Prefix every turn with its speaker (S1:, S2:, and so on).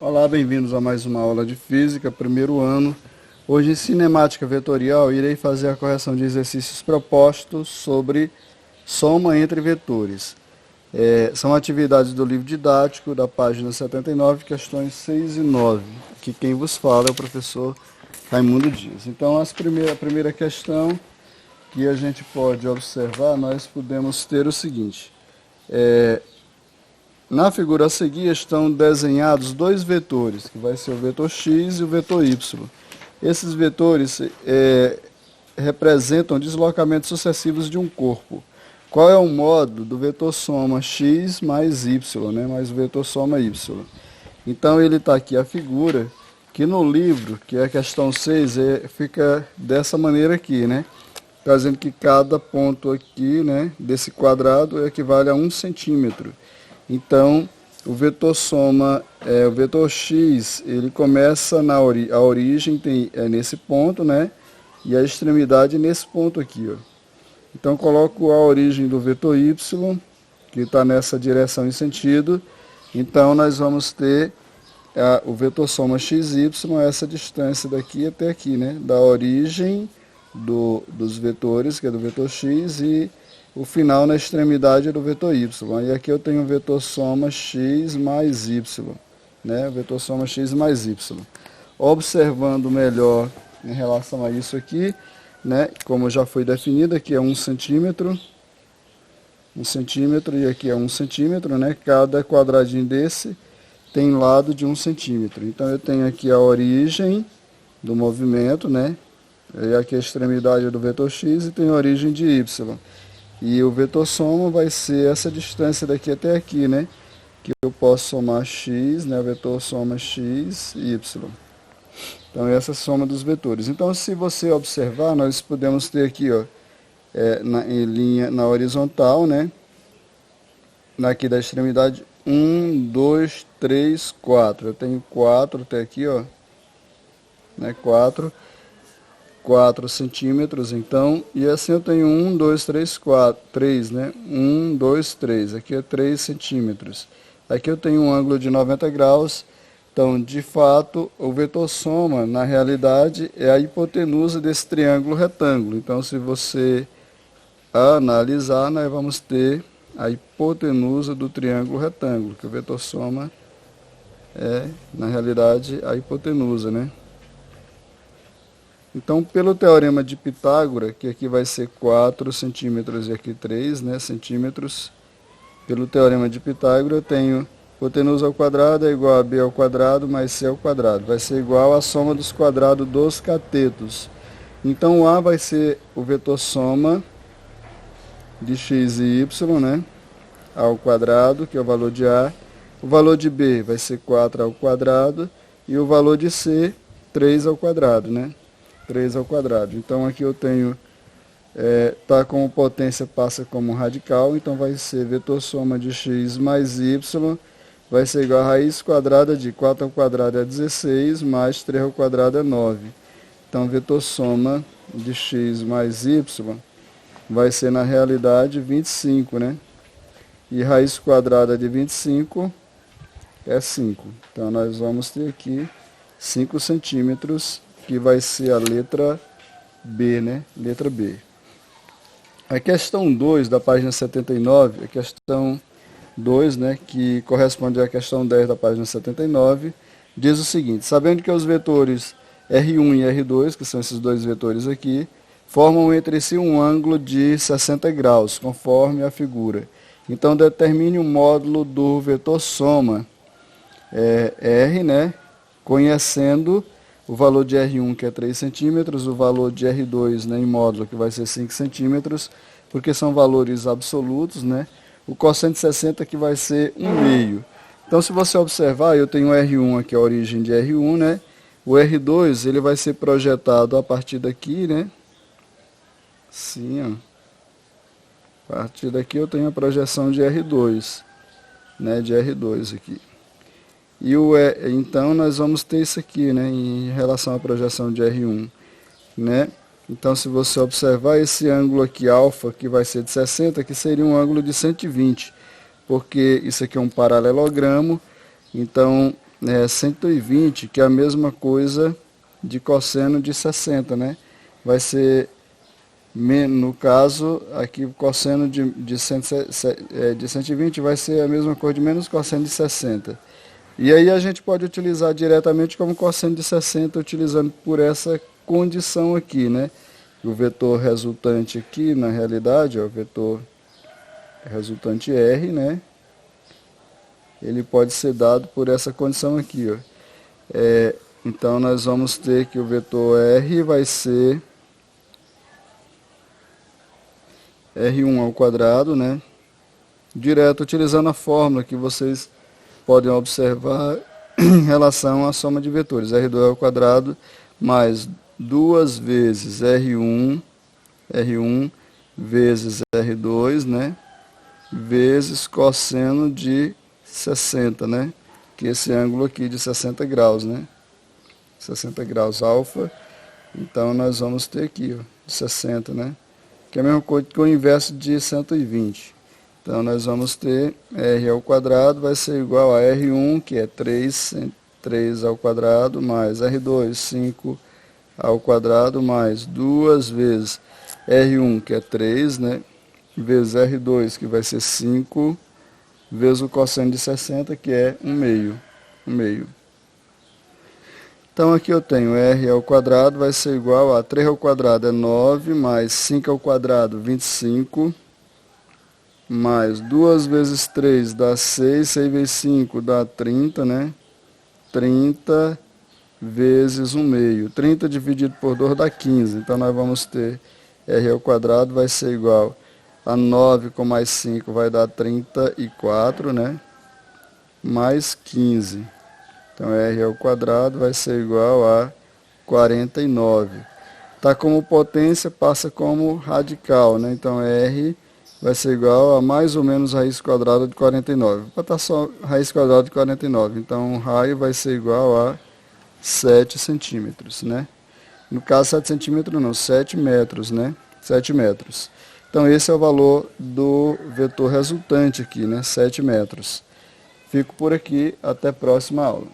S1: Olá, bem-vindos a mais uma aula de Física, primeiro ano. Hoje, em Cinemática Vetorial, irei fazer a correção de exercícios propostos sobre soma entre vetores. São atividades do livro didático, da página 79, questões 6 e 9, que quem vos fala é o professor Raimundo Dias. Então, a primeira questão que a gente pode observar, nós podemos ter o seguinte. Na figura a seguir estão desenhados dois vetores, que vai ser o vetor x e o vetor y. Esses vetores representam deslocamentos sucessivos de um corpo. Qual é o modo do vetor soma x mais y, né? Mais o vetor soma y? Então ele está aqui a figura, que no livro, que é a questão 6, fica dessa maneira aqui, né? Está dizendo que cada ponto aqui, né, desse quadrado equivale a 1 centímetro. Então, o vetor soma, o vetor x, ele começa a origem nesse ponto, né? E a extremidade nesse ponto aqui, ó. Então, coloco a origem do vetor y, que está nessa direção em sentido. Então, nós vamos ter o vetor soma xy, essa distância daqui até aqui, né? Da origem dos vetores, que é do vetor x, e o final na extremidade é do vetor y. E aqui eu tenho o vetor soma x mais y, né? O vetor soma x mais y. Observando melhor em relação a isso aqui, né? Como já foi definido, aqui é 1 centímetro, 1 centímetro e aqui é 1 centímetro, né? Cada quadradinho desse tem lado de 1 centímetro. Então eu tenho aqui a origem do movimento, né? E aqui a extremidade do vetor x e tem a origem de y. E o vetor soma vai ser essa distância daqui até aqui, né? Que eu posso somar x, né? O vetor soma x e y. Então, essa é a soma dos vetores. Então, se você observar, nós podemos ter aqui, ó, em linha, na horizontal, né? Aqui da extremidade, 1, 2, 3, 4. Eu tenho 4 até aqui, ó. Né? 4 centímetros, então, e assim eu tenho 1, 2, 3, 4, 3, né? 1, 2, 3, aqui é 3 centímetros. Aqui eu tenho um ângulo de 90 graus, então, de fato, o vetor soma, na realidade, é a hipotenusa desse triângulo retângulo. Então, se você analisar, nós vamos ter a hipotenusa do triângulo retângulo, que o vetor soma é, na realidade, a hipotenusa, né? Então, pelo teorema de Pitágoras, que aqui vai ser 4 centímetros e aqui 3, né, centímetros, pelo teorema de Pitágoras eu tenho hipotenusa ao quadrado é igual a b ao quadrado mais c ao quadrado. Vai ser igual à soma dos quadrados dos catetos. Então, o A vai ser o vetor soma de x e y, né, ao quadrado, que é o valor de A. O valor de B vai ser 4 ao quadrado e o valor de C, 3 ao quadrado, né? 3 ao quadrado. Então, aqui eu tenho, tá como potência, passa como radical, então vai ser vetor soma de x mais y, vai ser igual a raiz quadrada de 4 ao quadrado é 16, mais 3 ao quadrado é 9. Então, vetor soma de x mais y vai ser, na realidade, 25, né? E raiz quadrada de 25 é 5. Então, nós vamos ter aqui 5 centímetros, que vai ser a letra B, né? Letra B. A questão 2 da página 79, a questão 2, né, que corresponde à questão 10 da página 79, diz o seguinte: sabendo que os vetores R1 e R2, que são esses dois vetores aqui, formam entre si um ângulo de 60 graus, conforme a figura. Então, determine o módulo do vetor soma R, né, conhecendo o valor de R1, que é 3 centímetros, o valor de R2, né, em módulo, que vai ser 5 centímetros, porque são valores absolutos, né? O cosseno de 60, que vai ser 1/2. Então, se você observar, eu tenho R1 aqui, a origem de R1, né? O R2, ele vai ser projetado a partir daqui, né? Assim, ó. A partir daqui eu tenho a projeção de R2, né? De R2 aqui. E então, nós vamos ter isso aqui, né, em relação à projeção de R1, né? Então, se você observar esse ângulo aqui, alfa, que vai ser de 60, que seria um ângulo de 120, porque isso aqui é um paralelogramo, então 120, que é a mesma coisa de cosseno de 60, né? Vai ser, no caso, aqui o cosseno de 120 vai ser a mesma coisa de menos cosseno de 60. E aí a gente pode utilizar diretamente como cosseno de 60, utilizando por essa condição aqui, né? O vetor resultante aqui, na realidade, é o vetor resultante R, né? Ele pode ser dado por essa condição aqui, ó. Então nós vamos ter que o vetor R vai ser R1 ao quadrado, né? Direto, utilizando a fórmula que vocês podem observar em relação à soma de vetores. R2 ao quadrado mais 2 vezes R1 vezes R2, né? Vezes cosseno de 60, né? Que é esse ângulo aqui de 60 graus, né? 60 graus alfa. Então nós vamos ter aqui, ó, de 60, né? Que é a mesma coisa que o inverso de 120. Então nós vamos ter R ao quadrado vai ser igual a R1, que é 3 ao quadrado, mais R2, 5 ao quadrado, mais 2 vezes R1, que é 3, né? Vezes R2, que vai ser 5, vezes o cosseno de 60, que é 1 meio. Então aqui eu tenho R ao quadrado vai ser igual a 3 ao quadrado é 9, mais 5 ao quadrado 25, mais 2 vezes 3 dá 6, 6 vezes 5 dá 30, né? 30 vezes 1 meio. 30 dividido por 2 dá 15. Então nós vamos ter R ao quadrado vai ser igual a 9 com mais 5 vai dar 34, né? Mais 15. Então R ao quadrado vai ser igual a 49. Tá como potência, passa como radical, né? Então R vai ser igual a mais ou menos raiz quadrada de 49. Vou botar só raiz quadrada de 49. Então o raio vai ser igual a 7 centímetros, né? No caso 7 centímetros não, 7 metros, né? 7 metros. Então esse é o valor do vetor resultante aqui, né? 7 metros. Fico por aqui, até a próxima aula.